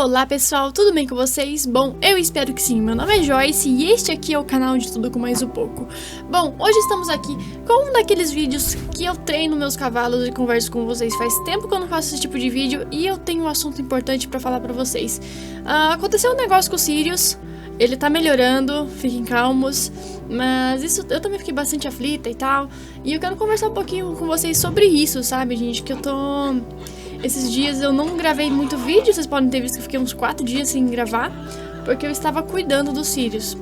Olá pessoal, tudo bem com vocês? Bom, eu espero que sim, meu nome é Joyce e este aqui é o canal de Tudo com Mais Um Pouco. Bom, hoje estamos aqui com um daqueles vídeos que eu treino meus cavalos e converso com vocês. Faz tempo que eu não faço esse tipo de vídeo e eu tenho um assunto importante pra falar pra vocês. Aconteceu um negócio com o Sirius, ele tá melhorando, fiquem calmos, mas isso eu também fiquei bastante aflita e tal. E eu quero conversar um pouquinho com vocês sobre isso, sabe, gente, que eu tô... Esses dias eu não gravei muito vídeo, vocês podem ter visto que eu fiquei uns 4 dias sem gravar, porque eu estava cuidando dos Sirius.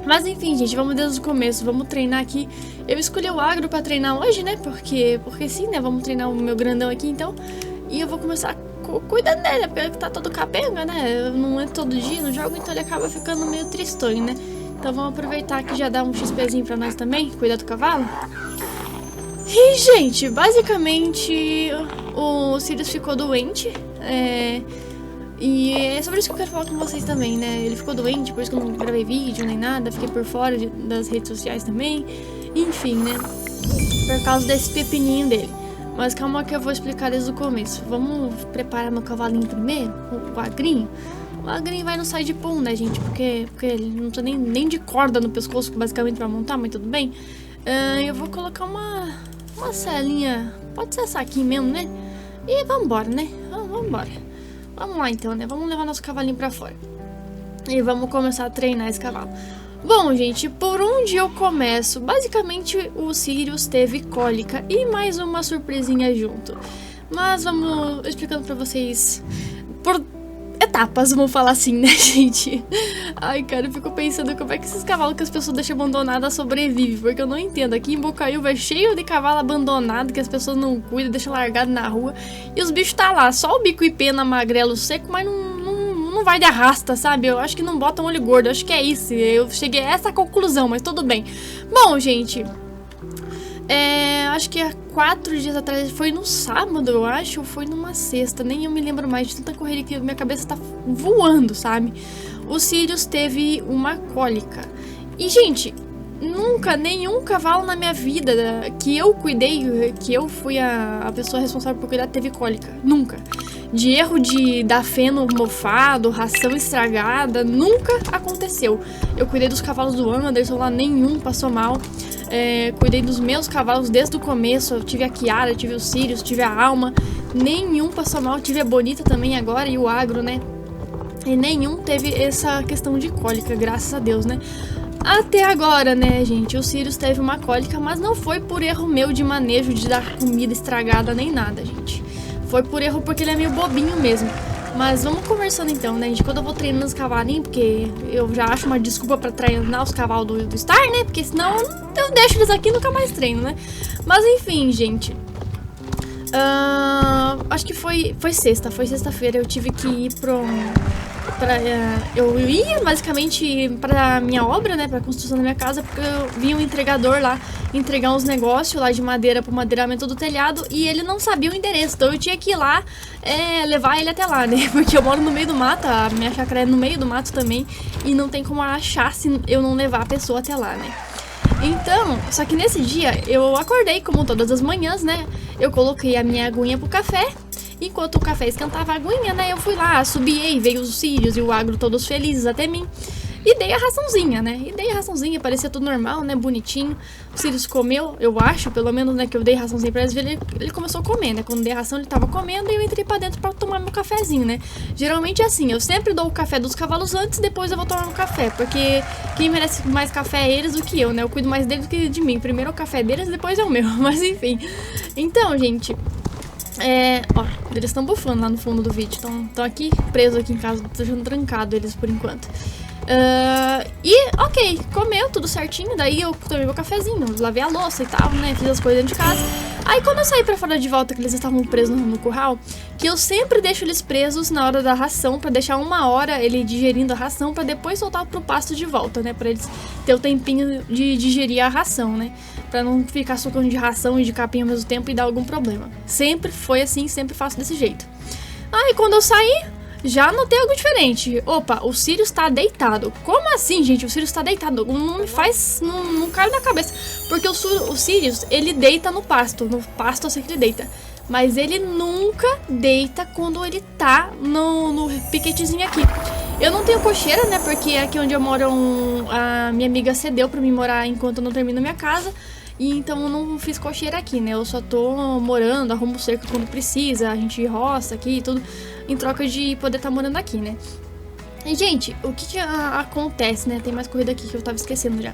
Mas enfim, gente, vamos desde o começo, vamos treinar aqui. Eu escolhi o agro pra treinar hoje, né, porque sim, né, vamos treinar o meu grandão aqui então. E eu vou começar cuidando dele, porque ele tá todo capenga, né, eu não entro todo dia no jogo, então ele acaba ficando meio tristonho, né. Então vamos aproveitar que já dá um XPzinho pra nós também, cuidar do cavalo. E, gente, basicamente o Sirius ficou doente, e é sobre isso que eu quero falar com vocês também, né? Ele ficou doente, por isso que eu não gravei vídeo nem nada, fiquei por fora das redes sociais também, enfim, né? Por causa desse pepininho dele. Mas calma que eu vou explicar desde o começo. Vamos preparar meu cavalinho primeiro, o agrinho. O agrinho vai no side pull, né, gente? Porque ele não precisa nem de corda no pescoço, basicamente, pra montar, mas tudo bem. Eu vou colocar uma selinha, pode ser essa aqui mesmo, né? E vambora, né? Vambora. Vamos lá então, né? Vamos levar nosso cavalinho pra fora. E vamos começar a treinar esse cavalo. Bom, gente, por onde eu começo? Basicamente, o Sirius teve cólica e mais uma surpresinha junto. Mas vamos explicando pra vocês por etapas, vamos falar assim, né, gente? Ai, cara, eu fico pensando como é que esses cavalos que as pessoas deixam abandonadas sobrevivem, porque eu não entendo. Aqui em Bocaiúva é cheio de cavalo abandonado que as pessoas não cuidam, deixam largado na rua. E os bichos tá lá, só o bico e pena, magrelo, seco, mas não vai de arrasta, sabe? Eu acho que não botam olho gordo, eu acho que é isso. Eu cheguei a essa conclusão, mas tudo bem. Bom, gente... acho que há 4 dias atrás, foi no sábado, eu acho, ou foi numa sexta, nem eu me lembro mais de tanta correria que minha cabeça tá voando, sabe? O Sirius teve uma cólica. E, gente, nunca, nenhum cavalo na minha vida que eu cuidei, que eu fui a pessoa responsável por cuidar, teve cólica. Nunca. De erro de dar feno mofado, ração estragada, nunca aconteceu. Eu cuidei dos cavalos do Anderson lá, nenhum passou mal. Cuidei dos meus cavalos desde o começo. Eu tive a Kiara, tive o Sirius, tive a Alma. Nenhum passou mal. Tive a Bonita também agora e o Agro, né? E nenhum teve essa questão de cólica, graças a Deus, né? Até agora, né, gente? O Sirius teve uma cólica, mas não foi por erro meu de manejo, de dar comida estragada nem nada, gente. Foi por erro porque ele é meio bobinho mesmo. Mas vamos conversando então, né, gente? Quando eu vou treinando os cavalinhos, porque eu já acho uma desculpa pra treinar os cavalos do Star, né? Porque senão eu deixo eles aqui e nunca mais treino, né? Mas enfim, gente. Acho que foi sexta-feira. Eu tive que ir eu ia basicamente pra minha obra, né, pra construção da minha casa, porque eu vi um entregador lá entregar uns negócios lá de madeira pro madeiramento do telhado e ele não sabia o endereço, então eu tinha que ir lá levar ele até lá, né, porque eu moro no meio do mato, a minha chácara é no meio do mato também e não tem como achar se eu não levar a pessoa até lá, né. Então, só que nesse dia eu acordei como todas as manhãs, né, eu coloquei a minha aguinha pro café. Enquanto o café esquentava a aguinha, né, eu fui lá, assobiei, veio os Sirius e o Agro todos felizes até mim. E dei a raçãozinha, né, parecia tudo normal, né, bonitinho. O Sirius comeu, eu acho, pelo menos, né, que eu dei raçãozinha pra eles, ele começou a comer, né, quando dei a ração ele tava comendo e eu entrei pra dentro pra tomar meu cafezinho, né. Geralmente é assim, eu sempre dou o café dos cavalos antes, depois eu vou tomar meu café, porque quem merece mais café é eles do que eu, né, eu cuido mais deles do que de mim. Primeiro é o café deles, depois é o meu, mas enfim. Então, gente... ó, eles estão bufando lá no fundo do vídeo. Estão aqui, presos aqui em casa. Tô deixando trancado eles por enquanto. Ok, comeu tudo certinho. Daí eu tomei meu cafezinho, lavei a louça e tal, né, fiz as coisas dentro de casa. Aí quando eu saí pra fora de volta, que eles estavam presos no curral, que eu sempre deixo eles presos na hora da ração, pra deixar 1 hora ele digerindo a ração, pra depois soltar pro pasto de volta, né, pra eles ter o tempinho de digerir a ração, né, pra não ficar socando de ração e de capim ao mesmo tempo e dar algum problema. Sempre foi assim, sempre faço desse jeito. Aí quando eu saí, já notei algo diferente. Opa, o Sirius tá deitado. Como assim, gente? O Sirius tá deitado. Não me faz... Não cai na cabeça. Porque o Sirius, ele deita no pasto. No pasto eu sei que ele deita. Mas ele nunca nunca deita quando ele tá no piquetezinho aqui. Eu não tenho cocheira, né, porque aqui onde eu moro a minha amiga cedeu pra mim morar enquanto eu não termino minha casa. E então eu não fiz cocheira aqui, né, eu só tô morando, arrumo cerca quando precisa, a gente roça aqui e tudo, em troca de poder estar morando aqui, né. E, gente, o que acontece, né, tem mais corrida aqui que eu tava esquecendo já.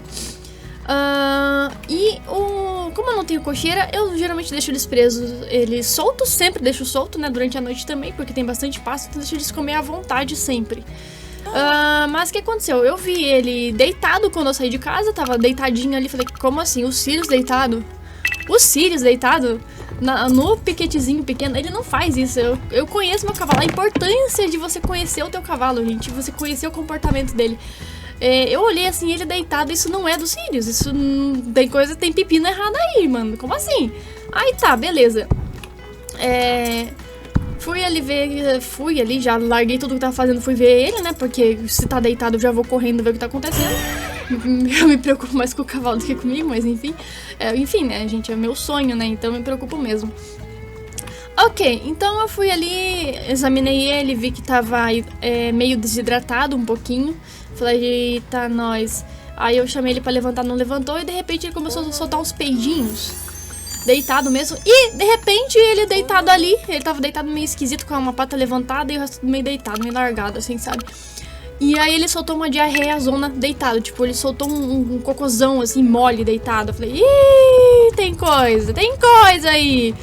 Como eu não tenho cocheira, eu geralmente deixo eles presos, eles soltos, sempre deixo solto, né, durante a noite também, porque tem bastante pasto, então deixo eles comer à vontade sempre. Mas o que aconteceu? Eu vi ele deitado quando eu saí de casa, tava deitadinho ali, falei, como assim? O Sirius deitado? O Sirius deitado? No piquetezinho pequeno, ele não faz isso. Eu conheço meu cavalo, a importância de você conhecer o teu cavalo, gente, você conhecer o comportamento dele. Eu olhei assim, ele deitado, isso não é do Sirius, isso tem pepino errado aí, mano, como assim? Aí tá, beleza. Fui ali, já larguei tudo que tava fazendo, fui ver ele, né, porque se tá deitado eu já vou correndo ver o que tá acontecendo. Eu me preocupo mais com o cavalo do que comigo, mas enfim. Enfim, né, gente, é meu sonho, né, então eu me preocupo mesmo. Ok, então eu fui ali, examinei ele, vi que tava meio desidratado um pouquinho. Falei, eita, nós. Aí eu chamei ele pra levantar, não levantou. E de repente ele começou a soltar uns peidinhos. Deitado mesmo. E de repente ele deitado ali. Ele tava deitado meio esquisito, com uma pata levantada e o resto meio deitado, meio largado, assim, sabe? E aí ele soltou uma diarreia zona deitado. Tipo, ele soltou um cocôzão assim, mole, deitado. Eu falei, ih, tem coisa aí.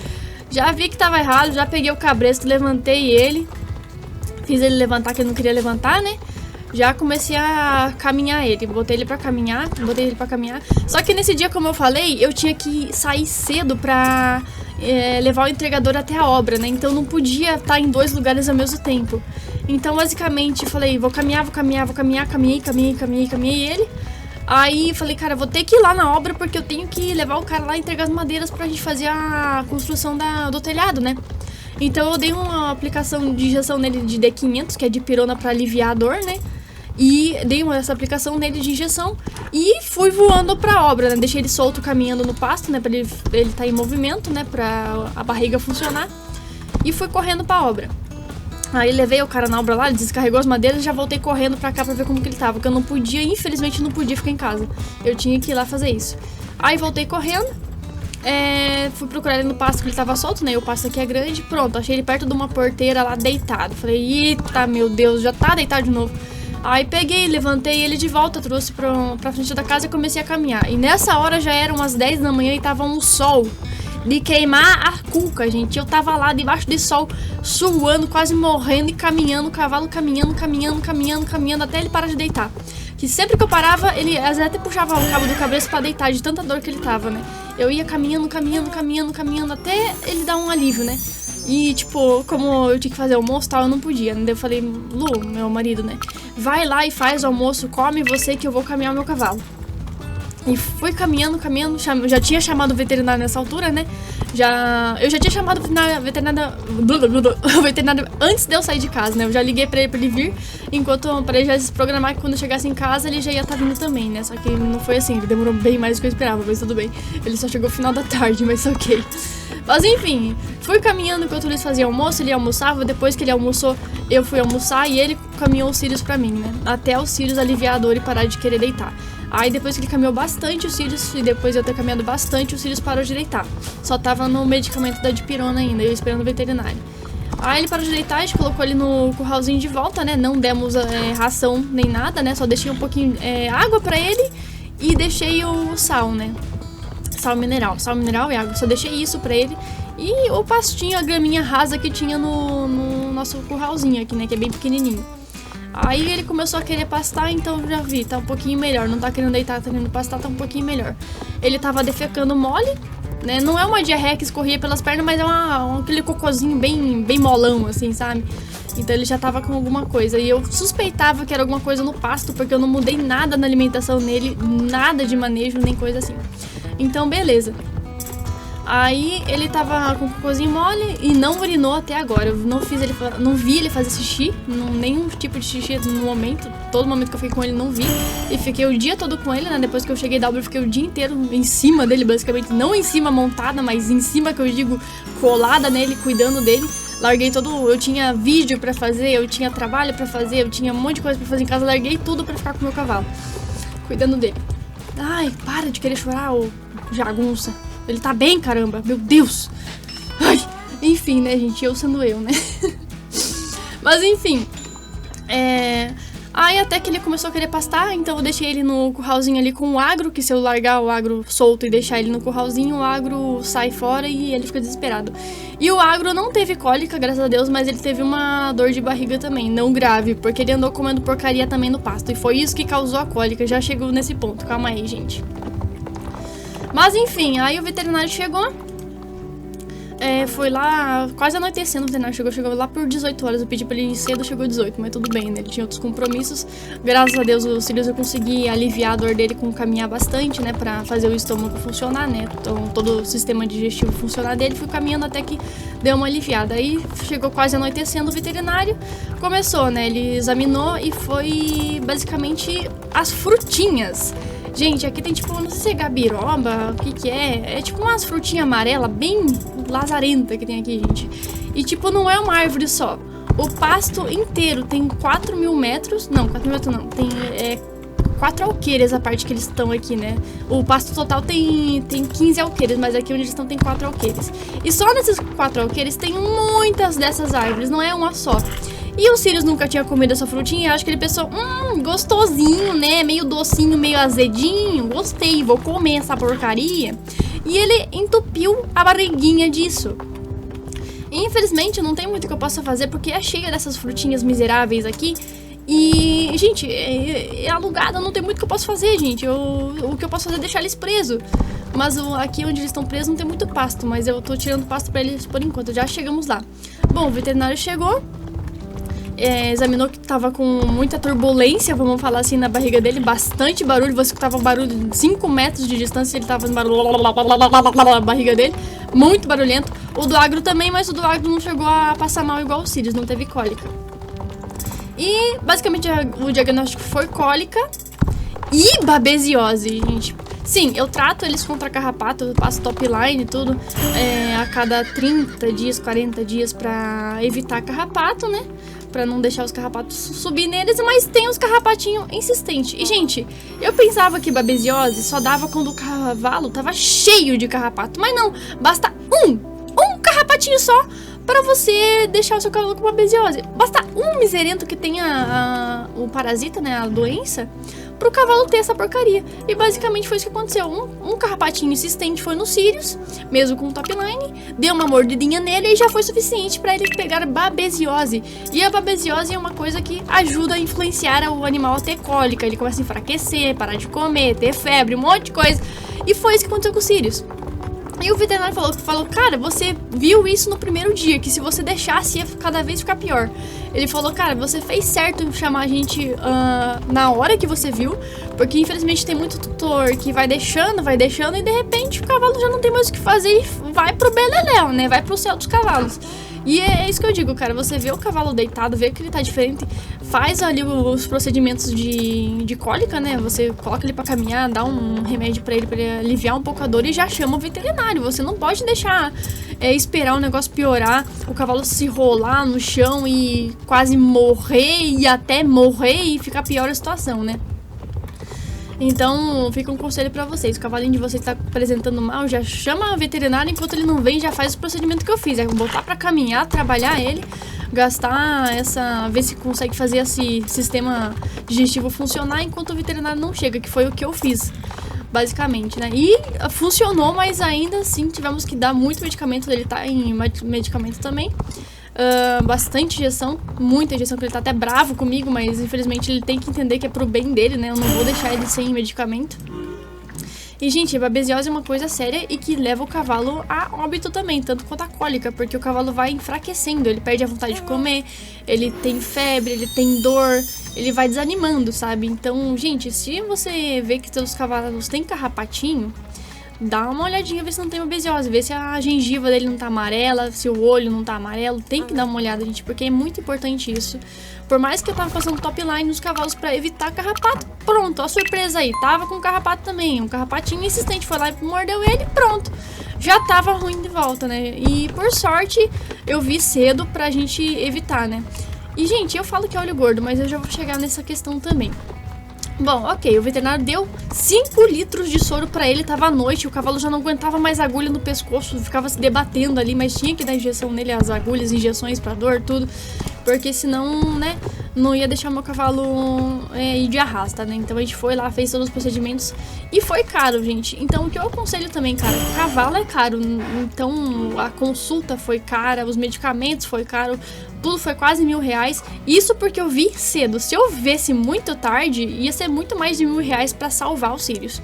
Já vi que tava errado, já peguei o cabresto, levantei ele. Fiz ele levantar, que ele não queria levantar, né? Já comecei a caminhar ele, botei ele pra caminhar. Só que nesse dia, como eu falei, eu tinha que sair cedo pra levar o entregador até a obra, né? Então não podia estar em 2 lugares ao mesmo tempo. Então basicamente falei, vou caminhar, caminhei ele. Aí falei, cara, vou ter que ir lá na obra porque eu tenho que levar o cara lá e entregar as madeiras pra gente fazer a construção do telhado, né? Então eu dei uma aplicação de injeção nele de D500, que é de pirona pra aliviar a dor, né? E dei essa aplicação nele de injeção e fui voando pra obra, né? Deixei ele solto caminhando no pasto, né? Pra ele tá em movimento, né? Pra a barriga funcionar. E fui correndo pra obra. Aí levei o cara na obra lá, ele descarregou as madeiras e já voltei correndo pra cá pra ver como que ele tava. Porque eu não podia, infelizmente não podia ficar em casa. Eu tinha que ir lá fazer isso. Aí voltei correndo. Fui procurar ele no pasto que ele tava solto, né? O pasto aqui é grande. Pronto, achei ele perto de uma porteira lá deitado. Falei, eita, meu Deus, já tá deitado de novo. Aí peguei, levantei ele de volta, trouxe pra frente da casa e comecei a caminhar. E nessa hora já eram umas 10 da manhã e tava um sol de queimar a cuca, gente. Eu tava lá debaixo de sol, suando, quase morrendo e caminhando, o cavalo caminhando, até ele parar de deitar. Que sempre que eu parava, ele às vezes até puxava o cabo do cabresto pra deitar, de tanta dor que ele tava, né? Eu ia caminhando, até ele dar um alívio, né? E, tipo, como eu tinha que fazer almoço e tal, eu não podia, né? Daí eu falei, Lu, meu marido, né? Vai lá e faz o almoço, come você que eu vou caminhar o meu cavalo. E fui caminhando, já tinha chamado o veterinário nessa altura, né? Eu já tinha chamado o veterinário antes de eu sair de casa, né? Eu já liguei pra ele vir, pra ele já se programar que quando eu chegasse em casa ele já ia estar vindo também, né? Só que não foi assim, ele demorou bem mais do que eu esperava, mas tudo bem. Ele só chegou no final da tarde, mas ok. Mas enfim, fui caminhando enquanto eles faziam almoço, ele almoçava, depois que ele almoçou, eu fui almoçar e ele caminhou os Sirius pra mim, né? Até os Sirius aliviar a dor e parar de querer deitar. Aí depois que ele caminhou bastante os Sirius, e depois de eu ter caminhado bastante, os Sirius parou de deitar. Só tava no medicamento da dipirona ainda, eu esperando o veterinário. Aí ele parou de deitar, a gente colocou ele no curralzinho de volta, né? Não demos ração nem nada, né? Só deixei um pouquinho água pra ele e deixei o sal, né? Sal mineral e água. Só deixei isso pra ele. E o pastinho, a graminha rasa que tinha no nosso curralzinho aqui, né? Que é bem pequenininho. Aí ele começou a querer pastar, então já vi, tá um pouquinho melhor. Não tá querendo deitar, tá querendo pastar, tá um pouquinho melhor. Ele tava defecando mole, né? Não é uma diarreia que escorria pelas pernas, mas é aquele cocôzinho bem molão, assim, sabe? Então ele já tava com alguma coisa. E eu suspeitava que era alguma coisa no pasto, porque eu não mudei nada na alimentação nele, nada de manejo, nem coisa assim. Então, beleza. Aí ele tava com o cocôzinho mole e não urinou até agora. Eu não vi ele fazer xixi, nenhum tipo de xixi no momento. Todo momento que eu fiquei com ele, não vi. E fiquei o dia todo com ele, né? Depois que eu cheguei da obra, eu fiquei o dia inteiro em cima dele, basicamente. Não em cima montada, mas em cima, que eu digo, colada nele, cuidando dele. Larguei todo... Eu tinha vídeo pra fazer, eu tinha trabalho pra fazer, eu tinha um monte de coisa pra fazer em casa. Larguei tudo pra ficar com o meu cavalo, cuidando dele. Ai, para de querer chorar, ô jagunça. Ele tá bem, caramba, meu Deus. Ai, enfim, né, gente, eu sendo eu, né. Mas enfim, aí até que ele começou a querer pastar, então eu deixei ele no curralzinho ali com o agro, que se eu largar o agro solto e deixar ele no curralzinho, o agro sai fora e ele fica desesperado. E o agro não teve cólica, graças a Deus, mas ele teve uma dor de barriga também, não grave, porque ele andou comendo porcaria também no pasto, e foi isso que causou a cólica. Já chegou nesse ponto, calma aí, gente. Mas enfim, aí o veterinário chegou. Foi lá, quase anoitecendo, o veterinário chegou lá por 18 horas. Eu pedi pra ele ir cedo, chegou 18, mas tudo bem, né? Ele tinha outros compromissos. Graças a Deus, os cílios eu consegui aliviar a dor dele com caminhar bastante, né? Pra fazer o estômago funcionar, né? Então, todo o sistema digestivo funcionar dele. Fui caminhando até que deu uma aliviada. Aí, chegou quase anoitecendo, o veterinário começou, né? Ele examinou e foi basicamente as frutinhas. Gente, aqui tem tipo, não sei se é gabiroba, o que é. É tipo umas frutinhas amarelas, bem lazarenta que tem aqui, gente. E tipo, não é uma árvore só. O pasto inteiro tem 4.000 metros. Não, 4.000 metros não. Tem 4 alqueires a parte que eles estão aqui, né? O pasto total tem 15 alqueires, mas aqui onde eles estão tem 4 alqueires. E só nesses 4 alqueires tem muitas dessas árvores, não é uma só. E o Sirius nunca tinha comido essa frutinha. Acho que ele pensou, gostosinho, né? Meio docinho, meio azedinho. Gostei, vou comer essa porcaria. E ele entupiu a barriguinha disso. Infelizmente, não tem muito que eu possa fazer, porque é cheia dessas frutinhas miseráveis aqui. E, gente, é alugada, não tem muito que eu posso fazer, gente. O que eu posso fazer é deixar eles presos. Mas aqui onde eles estão presos não tem muito pasto, mas eu tô tirando pasto pra eles por enquanto. Já chegamos lá. Bom, o veterinário chegou. Examinou que tava com muita turbulência, vamos falar assim, na barriga dele, bastante barulho. Você escutava um barulho de 5 metros de distância, ele tava fazendo barulho na barriga dele, muito barulhento. O do agro também, mas o do agro não chegou a passar mal igual o Sirius, não teve cólica. E basicamente o diagnóstico foi cólica e babesiose, gente. Sim, eu trato eles contra carrapato, eu passo top line e tudo a cada 30 dias, 40 dias pra evitar carrapato, né? Pra não deixar os carrapatos subir neles, mas tem os carrapatinhos insistentes. E, gente, eu pensava que babesiose só dava quando o cavalo tava cheio de carrapato. Mas não, basta um carrapatinho só pra você deixar o seu cavalo com babesiose. Basta um miserento que tenha o parasita, né, a doença, pro cavalo ter essa porcaria. E basicamente foi isso que aconteceu. Um carrapatinho insistente foi no Sirius, mesmo com o top line, deu uma mordidinha nele e já foi suficiente pra ele pegar babesiose. E a babesiose é uma coisa que ajuda a influenciar o animal a ter cólica. Ele começa a enfraquecer, parar de comer, ter febre, um monte de coisa. E foi isso que aconteceu com o Sirius. E o veterinário falou, cara, você viu isso no primeiro dia, que se você deixasse ia cada vez ficar pior. Ele falou, cara, você fez certo em chamar a gente na hora que você viu, porque infelizmente tem muito tutor que vai deixando e de repente o cavalo já não tem mais o que fazer e vai pro beleléu, né? Vai pro céu dos cavalos. E é isso que eu digo, cara, você vê o cavalo deitado, vê que ele tá diferente, faz ali os procedimentos de cólica, né? Você coloca ele pra caminhar, dá um remédio pra ele aliviar um pouco a dor e já chama o veterinário. Você não pode deixar esperar o negócio piorar, o cavalo se rolar no chão e quase morrer e até morrer e ficar pior a situação, né? Então, fica um conselho pra vocês. O cavalinho de vocês tá apresentando mal, já chama o veterinário. Enquanto ele não vem, já faz o procedimento que eu fiz. É botar pra caminhar, trabalhar ele, gastar ver se consegue fazer esse sistema digestivo funcionar enquanto o veterinário não chega, que foi o que eu fiz, basicamente, né? E funcionou, mas ainda assim tivemos que dar muito medicamento. Ele tá em medicamento também. Bastante injeção, muita injeção, porque ele tá até bravo comigo, mas infelizmente ele tem que entender que é pro bem dele, né? Eu não vou deixar ele sem medicamento. E, gente, a babesiose é uma coisa séria e que leva o cavalo a óbito também, tanto quanto a cólica, porque o cavalo vai enfraquecendo, ele perde a vontade de comer, ele tem febre, ele tem dor, ele vai desanimando, sabe? Então, gente, se você vê que seus cavalos têm carrapatinho, dá uma olhadinha, ver se não tem obesiose, ver se a gengiva dele não tá amarela, se o olho não tá amarelo. Tem que dar uma olhada, gente, porque é muito importante isso. Por mais que eu tava fazendo top line nos cavalos pra evitar carrapato, pronto, ó a surpresa aí. Tava com carrapato também, um carrapatinho insistente foi lá e mordeu ele, pronto. Já tava ruim de volta, né? E por sorte eu vi cedo pra gente evitar, né? E gente, eu falo que é olho gordo, mas eu já vou chegar nessa questão também. Bom, ok, o veterinário deu 5 litros de soro pra ele, tava à noite, o cavalo já não aguentava mais agulha no pescoço, ficava se debatendo ali, mas tinha que dar injeção nele, as agulhas, injeções pra dor, tudo, porque senão, né, não ia deixar meu cavalo ir de arrasta, né? Então a gente foi lá, fez todos os procedimentos e foi caro, gente. Então o que eu aconselho também, cara, cavalo é caro, então a consulta foi cara, os medicamentos foi caro, tudo foi quase R$1.000. Isso porque eu vi cedo. Se eu visse muito tarde, ia ser muito mais de R$1.000 pra salvar os Sirius.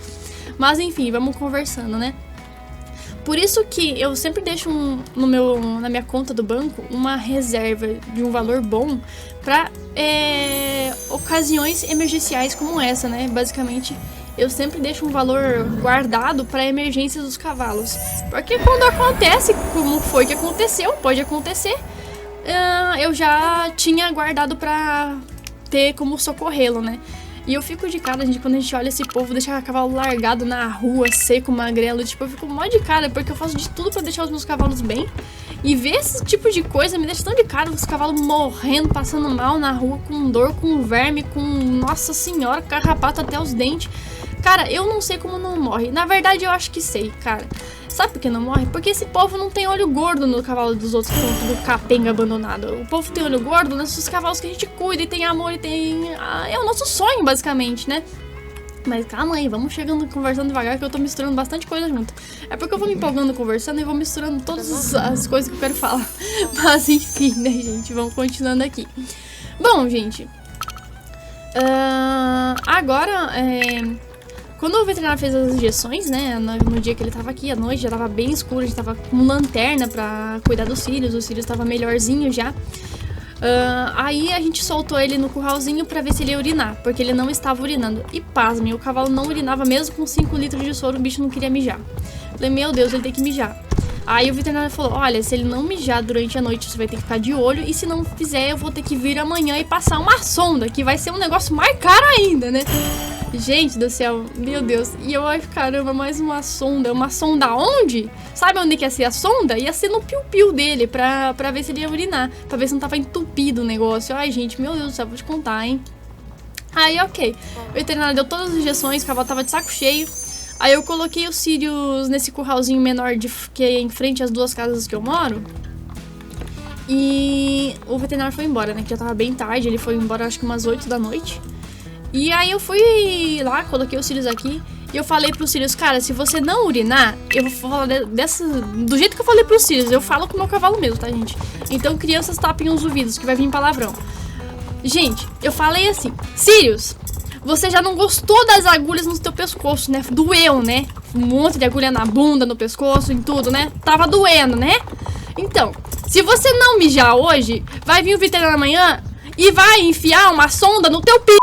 Mas enfim, vamos conversando, né? Por isso que eu sempre deixo na minha conta do banco uma reserva de um valor bom pra ocasiões emergenciais como essa, né? Basicamente, eu sempre deixo um valor guardado para emergências dos cavalos. Porque quando acontece, como foi que aconteceu, pode acontecer, eu já tinha guardado pra ter como socorrê-lo, né? E eu fico de cara, gente, quando a gente olha esse povo, deixar o cavalo largado na rua, seco, magrelo, tipo, eu fico mó de cara, porque eu faço de tudo pra deixar os meus cavalos bem. E ver esse tipo de coisa me deixa tão de cara, os cavalos morrendo, passando mal na rua, com dor, com verme, com, nossa senhora, carrapato até os dentes. Cara, eu não sei como não morre. Na verdade, eu acho que sei, cara. Sabe por que não morre? Porque esse povo não tem olho gordo no cavalo dos outros que estão tudo capenga abandonado. O povo tem olho gordo nesses cavalos que a gente cuida e tem amor e tem... é o nosso sonho, basicamente, né? Mas calma aí, vamos chegando, conversando devagar, que eu tô misturando bastante coisa junto. É porque eu vou me empolgando conversando e vou misturando todas as coisas que eu quero falar. Mas enfim, né, gente? Vamos continuando aqui. Bom, gente... agora, quando o veterinário fez as injeções, né, no dia que ele tava aqui, à noite, já tava bem escuro, a gente tava com lanterna pra cuidar dos cílios, o cílios tava melhorzinho já. Aí a gente soltou ele no curralzinho pra ver se ele ia urinar, porque ele não estava urinando. E pasme, o cavalo não urinava mesmo com 5 litros de soro, o bicho não queria mijar. Falei, meu Deus, ele tem que mijar. Aí o veterinário falou, olha, se ele não mijar durante a noite, você vai ter que ficar de olho, e se não fizer, eu vou ter que vir amanhã e passar uma sonda, que vai ser um negócio mais caro ainda, né? Gente do céu, meu Deus. E eu, ai, caramba, mais uma sonda. Uma sonda onde? Sabe onde que ia ser a sonda? Ia ser no piu-piu dele, pra ver se ele ia urinar. Pra ver se não tava entupido o negócio. Ai, gente, meu Deus do céu, vou te contar, hein? Aí, ok. O veterinário deu todas as injeções, o cavalo tava de saco cheio. Aí eu coloquei os cílios nesse curralzinho menor que é em frente às 2 casas que eu moro. E o veterinário foi embora, né? Que já tava bem tarde, ele foi embora acho que umas 8 da noite. E aí eu fui lá, coloquei os cílios aqui e eu falei pros cílios, cara, se você não urinar, eu vou falar do jeito que eu falei pros cílios, eu falo com o meu cavalo mesmo, tá, gente? Então crianças tapem os ouvidos, que vai vir palavrão. Gente, eu falei assim, cílios, você já não gostou das agulhas no teu pescoço, né? Doeu, né? Um monte de agulha na bunda, no pescoço, em tudo, né? Tava doendo, né? Então, se você não mijar hoje, vai vir o veterinário amanhã e vai enfiar uma sonda no teu p***.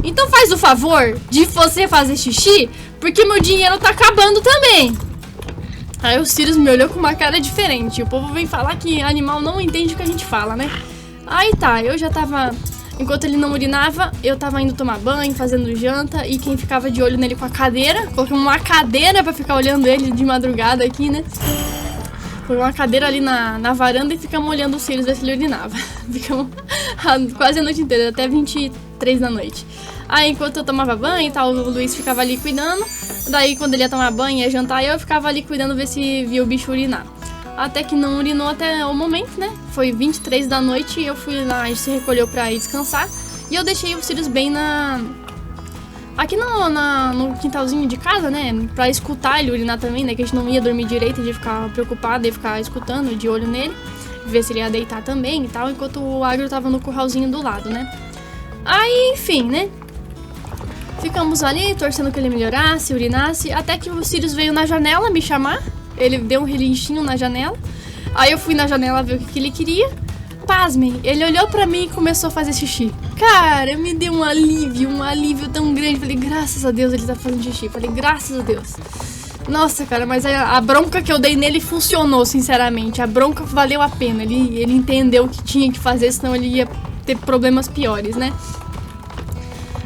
Então faz o favor de você fazer xixi, porque meu dinheiro tá acabando também. Aí o Sirius me olhou com uma cara diferente. O povo vem falar que animal não entende o que a gente fala, né? Aí tá, eu já tava... Enquanto ele não urinava, eu tava indo tomar banho, fazendo janta. E quem ficava de olho nele com a cadeira, coloquei uma cadeira pra ficar olhando ele de madrugada aqui, né? Foi uma cadeira ali na varanda e ficamos olhando os Sirius ver se ele urinava. Ficamos quase a noite inteira, até 23 da noite. Aí enquanto eu tomava banho e tal, o Luiz ficava ali cuidando. Daí quando ele ia tomar banho e ia jantar, eu ficava ali cuidando, ver se via o bicho urinar. Até que não urinou até o momento, né? Foi 23 da noite e eu fui lá, a gente se recolheu pra ir descansar. E eu deixei os Sirius bem aqui no quintalzinho de casa, né? Pra escutar ele urinar também, né? Que a gente não ia dormir direito, de ficar preocupado e ficar escutando, de olho nele. Ver se ele ia deitar também e tal, enquanto o Agro tava no curralzinho do lado, né? Aí, enfim, né? Ficamos ali, torcendo que ele melhorasse, urinasse, até que o Sirius veio na janela me chamar. Ele deu um relinchinho na janela. Aí eu fui na janela ver o que ele queria. Pasmem, ele olhou pra mim e começou a fazer xixi. Cara, me deu um alívio tão grande. Falei, graças a Deus ele tá fazendo xixi. Falei, graças a Deus. Nossa, cara, mas a bronca que eu dei nele funcionou, sinceramente. A bronca valeu a pena. Ele entendeu o que tinha que fazer, senão ele ia ter problemas piores, né?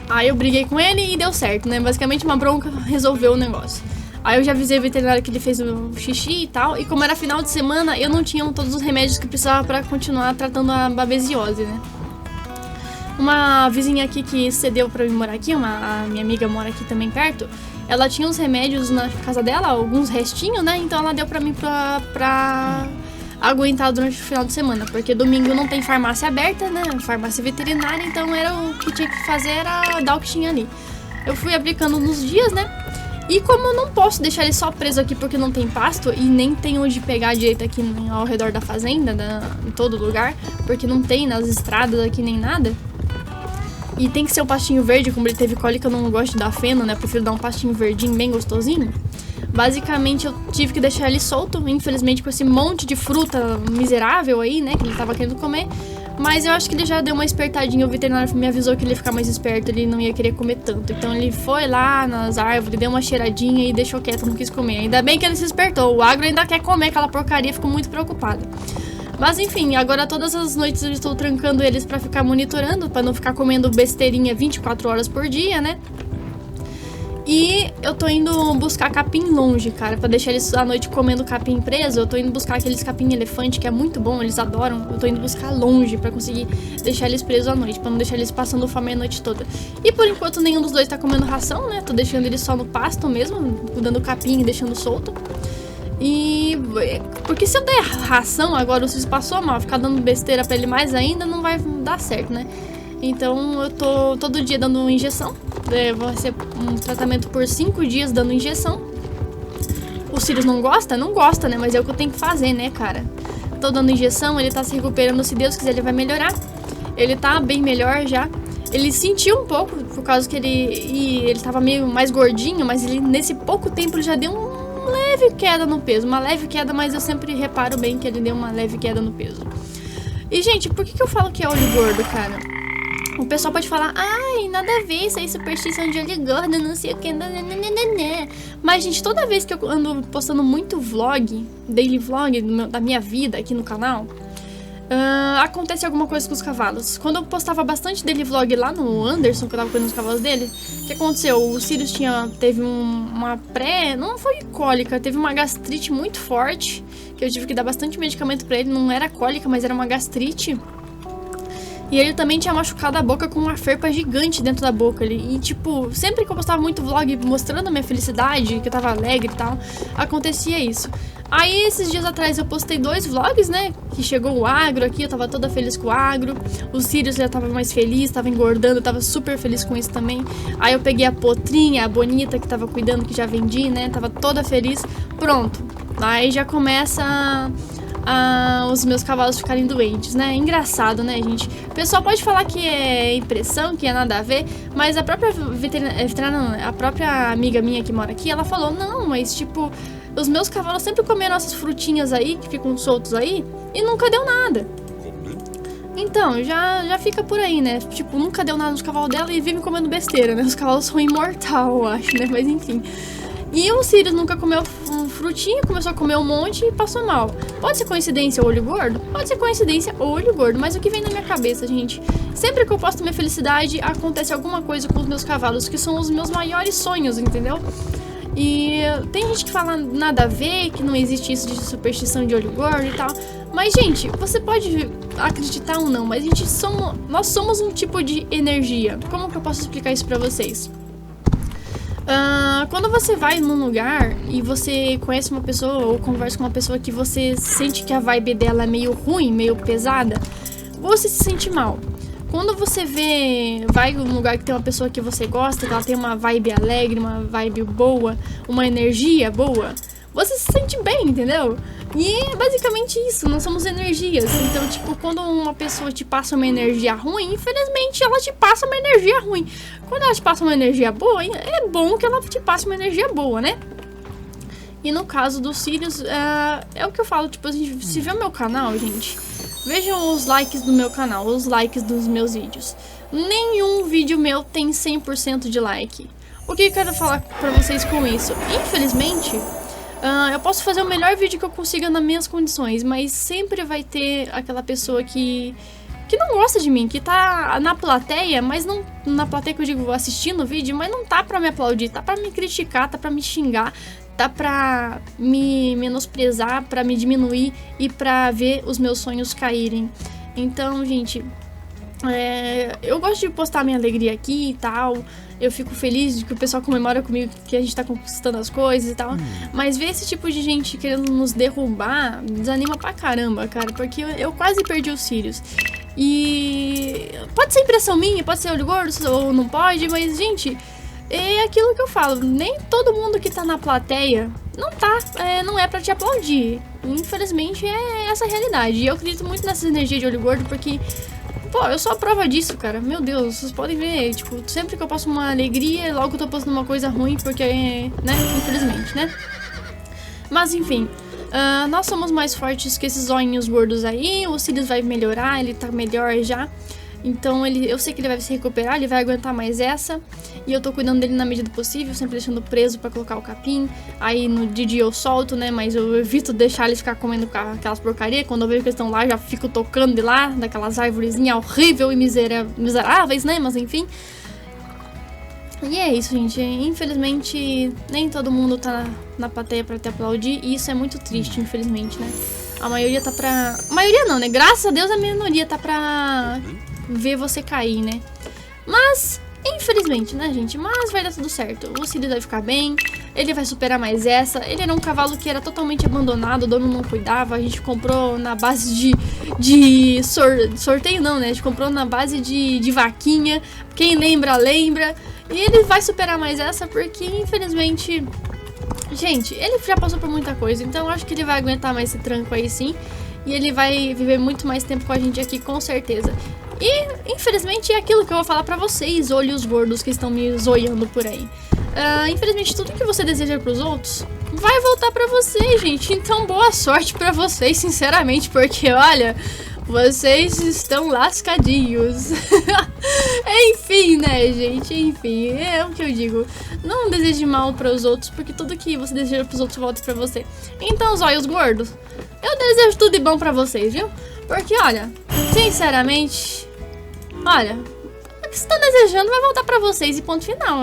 Aí eu briguei com ele e deu certo, né? Basicamente uma bronca resolveu o negócio. Aí eu já avisei o veterinário que ele fez o xixi e tal. E como era final de semana, eu não tinha todos os remédios que precisava pra continuar tratando a babesiose, né? Uma vizinha aqui que cedeu pra mim morar aqui, a minha amiga mora aqui também perto, ela tinha uns remédios na casa dela, alguns restinhos, né? Então ela deu pra mim pra aguentar durante o final de semana, porque domingo não tem farmácia aberta, né? Farmácia veterinária, então era o que tinha que fazer era dar o que tinha ali. Eu fui aplicando nos dias, né? E como eu não posso deixar ele só preso aqui porque não tem pasto e nem tem onde pegar direito aqui ao redor da fazenda, em todo lugar, porque não tem nas estradas aqui nem nada. E tem que ser um pastinho verde, como ele teve cólica, eu não gosto de dar feno, né? Prefiro dar um pastinho verdinho bem gostosinho. Basicamente, eu tive que deixar ele solto, infelizmente, com esse monte de fruta miserável aí, né? Que ele tava querendo comer. Mas eu acho que ele já deu uma espertadinha, o veterinário me avisou que ele ia ficar mais esperto, ele não ia querer comer tanto. Então ele foi lá nas árvores, deu uma cheiradinha e deixou quieto, não quis comer. Ainda bem que ele se espertou, o agro ainda quer comer aquela porcaria, ficou muito preocupado. Mas enfim, agora todas as noites eu estou trancando eles pra ficar monitorando, pra não ficar comendo besteirinha 24 horas por dia, né? E eu tô indo buscar capim longe, cara, pra deixar eles à noite comendo capim preso. Eu tô indo buscar aqueles capim elefante, que é muito bom, eles adoram. Eu tô indo buscar longe pra conseguir deixar eles presos à noite, pra não deixar eles passando fome a noite toda. E por enquanto nenhum dos dois tá comendo ração, né? Tô deixando eles só no pasto mesmo, dando capim e deixando solto. E... porque se eu der ração agora, o Cis passou mal, ficar dando besteira pra ele mais ainda, não vai dar certo, né? Então eu tô todo dia dando injeção. Vai ser um tratamento por 5 dias dando injeção. O Sirius não gosta? Não gosta, né? Mas é o que eu tenho que fazer, né, cara? Tô dando injeção, ele tá se recuperando, se Deus quiser ele vai melhorar. Ele tá bem melhor já. Ele sentiu um pouco, por causa que ele tava meio mais gordinho, mas ele nesse pouco tempo ele já deu uma leve queda no peso. Uma leve queda, mas eu sempre reparo bem que ele deu uma leve queda no peso. E, gente, por que eu falo que é olho gordo, cara? O pessoal pode falar, ai, nada a ver, isso aí, superstição de olho gordo, não sei o que, nananana. Mas, gente, toda vez que eu ando postando muito vlog, daily vlog da minha vida aqui no canal, acontece alguma coisa com os cavalos. Quando eu postava bastante daily vlog lá no Anderson, que eu tava cuidando dos cavalos dele, o que aconteceu? O Sirius teve uma não foi cólica, teve uma gastrite muito forte, que eu tive que dar bastante medicamento pra ele, não era cólica, mas era uma gastrite. E ele também tinha machucado a boca com uma ferpa gigante dentro da boca. E, tipo, sempre que eu postava muito vlog mostrando a minha felicidade, que eu tava alegre e tal, acontecia isso. Aí, esses dias atrás, eu postei 2 vlogs, né? Que chegou o agro aqui, eu tava toda feliz com o agro. O Sirius já tava mais feliz, tava engordando, eu tava super feliz com isso também. Aí eu peguei a Potrinha, a bonita, que tava cuidando, que já vendi, né? Tava toda feliz. Pronto. Aí já começa os meus cavalos ficarem doentes, né? Engraçado, né, gente? O pessoal pode falar que é impressão, que é nada a ver, mas a própria veterinária, a própria amiga minha que mora aqui, ela falou, não, mas tipo, os meus cavalos sempre comeram essas frutinhas aí, que ficam soltos aí, e nunca deu nada. Então, já fica por aí, né? Tipo, nunca deu nada nos cavalos dela e vive comendo besteira, né? Os cavalos são imortais, eu acho, né? Mas enfim. E o Sirius nunca comeu frutinha, começou a comer um monte e passou mal. Pode ser coincidência ou olho gordo? Pode ser coincidência ou olho gordo, mas o que vem na minha cabeça, gente? Sempre que eu posto minha felicidade, acontece alguma coisa com os meus cavalos, que são os meus maiores sonhos, entendeu? E tem gente que fala nada a ver, que não existe isso de superstição de olho gordo e tal. Mas, gente, você pode acreditar ou não, mas nós somos um tipo de energia. Como que eu posso explicar isso pra vocês? Quando você vai num lugar e você conhece uma pessoa ou conversa com uma pessoa que você sente que a vibe dela é meio ruim, meio pesada, você se sente mal. Quando você vai num lugar que tem uma pessoa que você gosta, que ela tem uma vibe alegre, uma vibe boa, uma energia boa, você se sente bem, entendeu? E é basicamente isso, nós somos energias. Então, tipo, quando uma pessoa te passa uma energia ruim, infelizmente ela te passa uma energia ruim. Quando ela te passa uma energia boa, é bom que ela te passe uma energia boa, né? E no caso dos Sirius, é o que eu falo, tipo, se vê o meu canal, gente, vejam os likes do meu canal, os likes dos meus vídeos. Nenhum vídeo meu tem 100% de like. O que eu quero falar pra vocês com isso? Infelizmente, eu posso fazer o melhor vídeo que eu consiga nas minhas condições, mas sempre vai ter aquela pessoa que não gosta de mim, que tá na plateia, mas não na plateia que eu digo assistindo o vídeo, mas não tá pra me aplaudir, tá pra me criticar, tá pra me xingar, tá pra me menosprezar, pra me diminuir e pra ver os meus sonhos caírem. Então, gente, eu gosto de postar minha alegria aqui e tal. Eu fico feliz de que o pessoal comemora comigo que a gente tá conquistando as coisas e tal. Mas ver esse tipo de gente querendo nos derrubar desanima pra caramba, cara. Porque eu quase perdi os Sirius. E pode ser impressão minha, pode ser olho gordo ou não pode, mas, gente, é aquilo que eu falo. Nem todo mundo que tá na plateia não é pra te aplaudir. Infelizmente é essa a realidade. E eu acredito muito nessa energia de olho gordo porque... Pô, eu sou a prova disso, cara. Meu Deus, vocês podem ver, tipo, sempre que eu posto uma alegria, logo eu tô postando uma coisa ruim, porque, né, infelizmente, né? Mas, enfim, nós somos mais fortes que esses olhinhos gordos aí, o Sirius vai melhorar, ele tá melhor já. Então, eu sei que ele vai se recuperar, ele vai aguentar mais essa. E eu tô cuidando dele na medida do possível, sempre deixando preso pra colocar o capim. Aí no dia eu solto, né, mas eu evito deixar eles ficar comendo aquelas porcarias. Quando eu vejo que eles estão lá, já fico tocando de lá, daquelas árvorezinhas horríveis e miseráveis, né, mas enfim. E é isso, gente. Infelizmente, nem todo mundo tá na plateia pra te aplaudir. E isso é muito triste, infelizmente, né. A maioria tá pra... A maioria não, né, graças a Deus a minoria tá pra... ver você cair, né? Mas, infelizmente, né, gente? Mas vai dar tudo certo. O Sirius vai ficar bem, ele vai superar mais essa. Ele era um cavalo que era totalmente abandonado, o dono não cuidava. A gente comprou na base de sorteio, não, né? A gente comprou na base de vaquinha. Quem lembra, lembra. E ele vai superar mais essa porque, infelizmente... Gente, ele já passou por muita coisa, então eu acho que ele vai aguentar mais esse tranco aí, sim. E ele vai viver muito mais tempo com a gente aqui, com certeza. E, infelizmente, é aquilo que eu vou falar pra vocês, olhos gordos que estão me zoiando por aí. Infelizmente, tudo que você deseja pros outros vai voltar pra vocês, gente. Então, boa sorte pra vocês, sinceramente, porque, olha, vocês estão lascadinhos. Enfim, né, gente? Enfim, é o que eu digo. Não deseje mal pros outros, porque tudo que você deseja pros outros volta pra você. Então, zóios gordos, eu desejo tudo de bom pra vocês, viu? Porque, olha, sinceramente... Olha, o que você tá desejando vai voltar pra vocês e ponto final.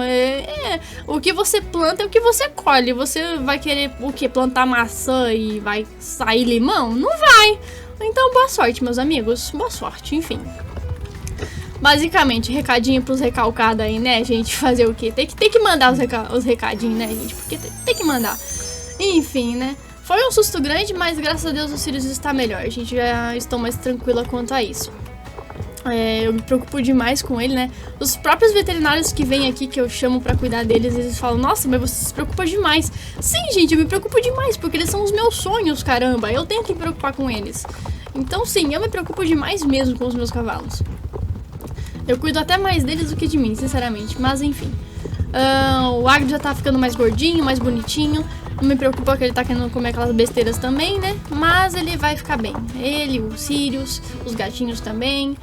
O que você planta é o que você colhe. Você vai querer o quê? Plantar maçã e vai sair limão? Não vai. Então, boa sorte, meus amigos. Boa sorte, enfim. Basicamente, recadinho pros recalcados aí, né, gente? Fazer o quê? Tem que mandar os recadinhos, né, gente? Porque tem que mandar. Enfim, né? Foi um susto grande, mas graças a Deus o Sirius está melhor. A gente já estou mais tranquila quanto a isso. Eu me preocupo demais com ele, né? Os próprios veterinários que vêm aqui, que eu chamo pra cuidar deles, eles falam: nossa, mas você se preocupa demais. Sim, gente, eu me preocupo demais, porque eles são os meus sonhos, caramba. Eu tenho que me preocupar com eles. Então, sim, eu me preocupo demais mesmo com os meus cavalos. Eu cuido até mais deles do que de mim, sinceramente. Mas, enfim. O Agro já tá ficando mais gordinho, mais bonitinho. Não me preocupa que ele tá querendo comer aquelas besteiras também, né? Mas ele vai ficar bem. Ele, o Sirius, os gatinhos também.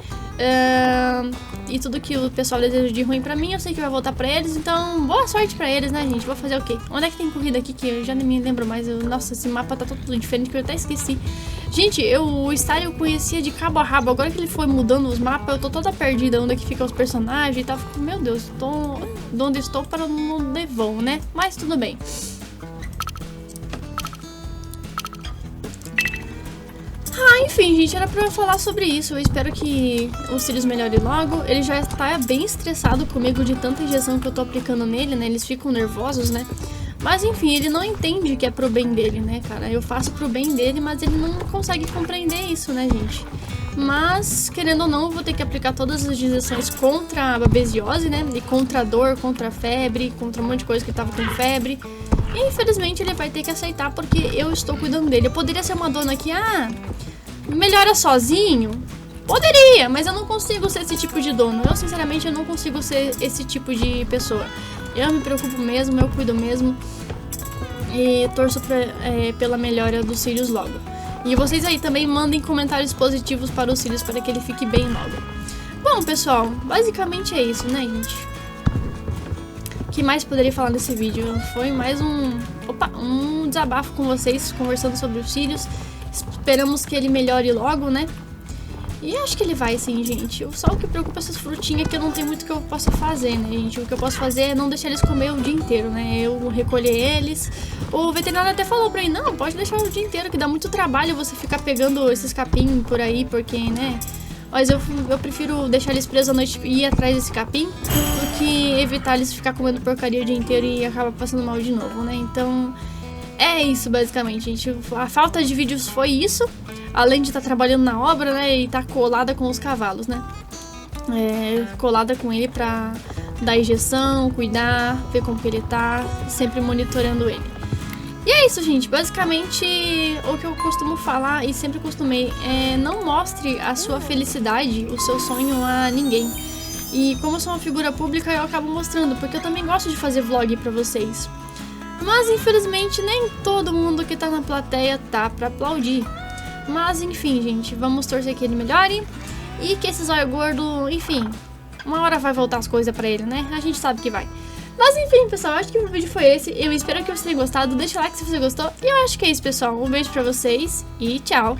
E tudo que o pessoal deseja de ruim pra mim, eu sei que vai voltar pra eles. Então, boa sorte pra eles, né, gente? Vou fazer o quê? Onde é que tem corrida aqui que eu já nem me lembro mais? Nossa, esse mapa tá todo diferente que eu até esqueci. Gente, o Star eu conhecia de cabo a rabo. Agora que ele foi mudando os mapas, eu tô toda perdida onde é que ficam os personagens e tal. Meu Deus, de onde estou para onde vou, né? Mas tudo bem. Enfim, gente, era pra eu falar sobre isso. Eu espero que o Sirius melhore logo. Ele já tá bem estressado comigo de tanta injeção que eu tô aplicando nele, né? Eles ficam nervosos, né? Mas enfim, ele não entende que é pro bem dele, né, cara? Eu faço pro bem dele, mas ele não consegue compreender isso, né, gente? Mas, querendo ou não, eu vou ter que aplicar todas as injeções contra a babesiose, né? E contra a dor, contra a febre, contra um monte de coisa que tava com febre. E infelizmente ele vai ter que aceitar porque eu estou cuidando dele. Eu poderia ser uma dona que, melhora sozinho? Poderia, mas eu não consigo ser esse tipo de dono. Eu, sinceramente, eu não consigo ser esse tipo de pessoa. Eu me preocupo mesmo, eu cuido mesmo. E torço pela melhora do Sirius logo. E vocês aí também mandem comentários positivos para o Sirius para que ele fique bem logo. Bom, pessoal, basicamente é isso, né, gente? que mais poderia falar nesse vídeo? Foi mais um desabafo com vocês, conversando sobre os cílios. Esperamos que ele melhore logo, né? E acho que ele vai sim, gente. Só o que preocupa essas frutinhas é que eu não tenho muito que eu possa fazer, né, gente? O que eu posso fazer é não deixar eles comer o dia inteiro, né? Eu recolher eles. O veterinário até falou pra mim, não, pode deixar o dia inteiro, que dá muito trabalho você ficar pegando esses capim por aí, porque, né? Mas eu prefiro deixar eles presos à noite e ir atrás desse capim do que evitar eles ficar comendo porcaria o dia inteiro e acabar passando mal de novo, né? Então, é isso basicamente, gente. A falta de vídeos foi isso. Além de estar trabalhando na obra, né, e estar colada com os cavalos, né, colada com ele pra dar injeção, cuidar, ver como que ele tá, sempre monitorando ele. E é isso, gente, basicamente o que eu costumo falar e sempre costumei é não mostre a sua felicidade, o seu sonho a ninguém. E como eu sou uma figura pública, eu acabo mostrando, porque eu também gosto de fazer vlog pra vocês. Mas infelizmente nem todo mundo que tá na plateia tá pra aplaudir. Mas enfim, gente, vamos torcer que ele melhore e que esse zóio gordo, enfim, uma hora vai voltar as coisas pra ele, né? A gente sabe que vai. Mas enfim, pessoal, acho que o vídeo foi esse. Eu espero que vocês tenham gostado. Deixa o like se você gostou. E eu acho que é isso, pessoal. Um beijo pra vocês e tchau!